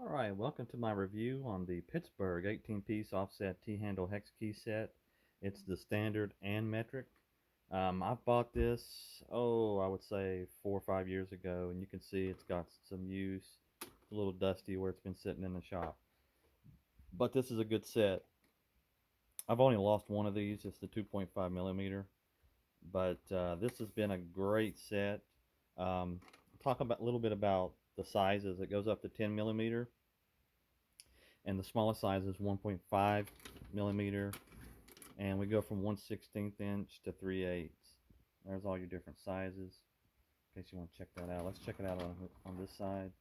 Alright, welcome to my review on the Pittsburgh 18-piece offset T-handle hex key set. It's the standard and metric. I bought this, I would say 4 or 5 years ago, and you can see it's got some use. It's a little dusty where it's been sitting in the shop. But this is a good set. I've only lost one of these, it's the 2.5 millimeter. But this has been a great set. Talk about a little bit about the sizes. It goes up to 10 millimeter. And the smallest size is 1.5 millimeter, and we go from 1/16 inch to 3/8. There's all your different sizes in case you want to check that out. Let's check it out on this side.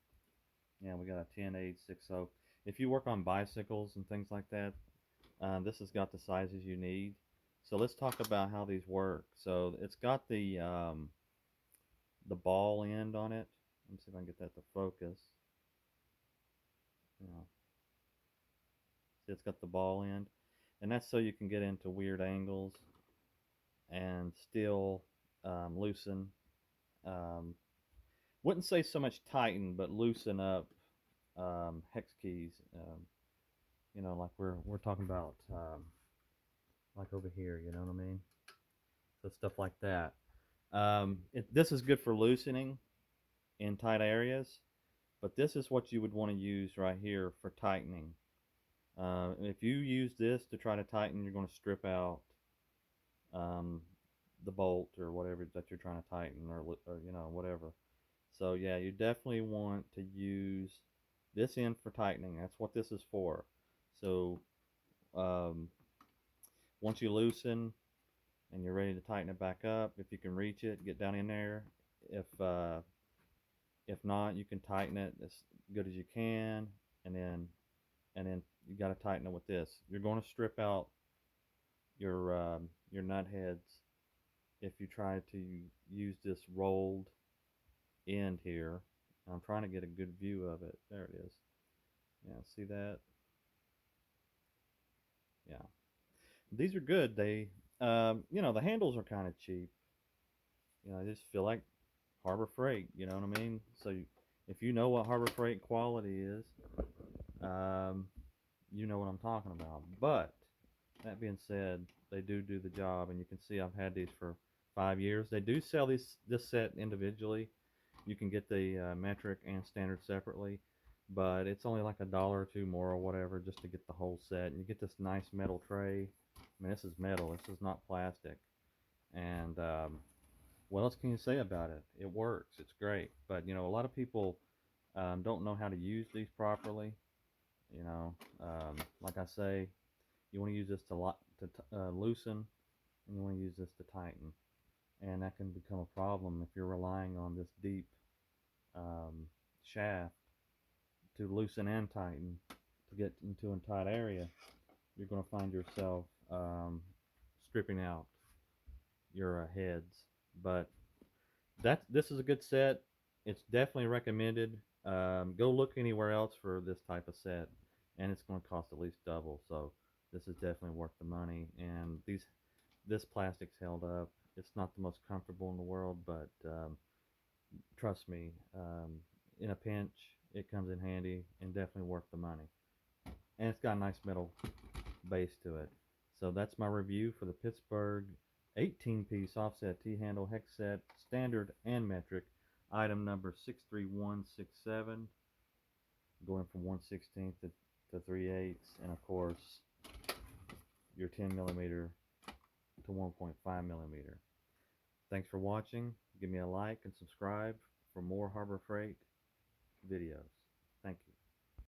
Yeah, we got a 10, 8, 6/0. If you work on bicycles and things like that, this has got the sizes you need. So let's talk about how these work. So it's got the ball end on it. Let me see if I can get that to focus. Yeah. See, it's got the ball end, and that's so you can get into weird angles and still loosen. Um, wouldn't say so much tighten, but loosen up hex keys. Like we're talking about, like over here. You know what I mean? So stuff like that. This is good for loosening in tight areas, but this is what you would want to use right here for tightening. If you use this to try to tighten, you're going to strip out um, the bolt or whatever that you're trying to tighten, or whatever. So yeah, you definitely want to use this end for tightening. That's what this is for. So um, once you loosen and you're ready to tighten it back up, if you can reach it, get down in there. If not, you can tighten it as good as you can, and then you got to tighten it with this. You're going to strip out your nut heads if you try to use this rolled end here. I'm trying to get a good view of it. There it is. Yeah, see that? Yeah. These are good. The handles are kind of cheap. I just feel like Harbor Freight. You know what I mean? So if you know what Harbor Freight quality is, um, you know what I'm talking about. But that being said, they do the job, and you can see I've had these for 5 years. They do sell this set individually. You can get the metric and standard separately, but it's only like $1 or $2 more or whatever just to get the whole set. And you get this nice metal tray. I mean, this is metal. This is not plastic. And what else can you say about it? It works. It's great. But a lot of people don't know how to use these properly. Like I say, you want to use this to loosen, and you want to use this to tighten, and that can become a problem if you're relying on this deep shaft to loosen and tighten to get into a tight area. You're going to find yourself stripping out your heads. But this is a good set. It's definitely recommended. Go look anywhere else for this type of set, and it's going to cost at least double. So this is definitely worth the money. And this plastic's held up. It's not the most comfortable in the world, but trust me, in a pinch, it comes in handy and definitely worth the money. And it's got a nice metal base to it. So that's my review for the Pittsburgh 18-piece offset T-handle hex set, standard and metric, item number 63167, going from 1/16 to 3/8, and of course your 10 millimeter to 1.5 millimeter. Thanks for watching. Give me a like and subscribe for more Harbor Freight videos. Thank you.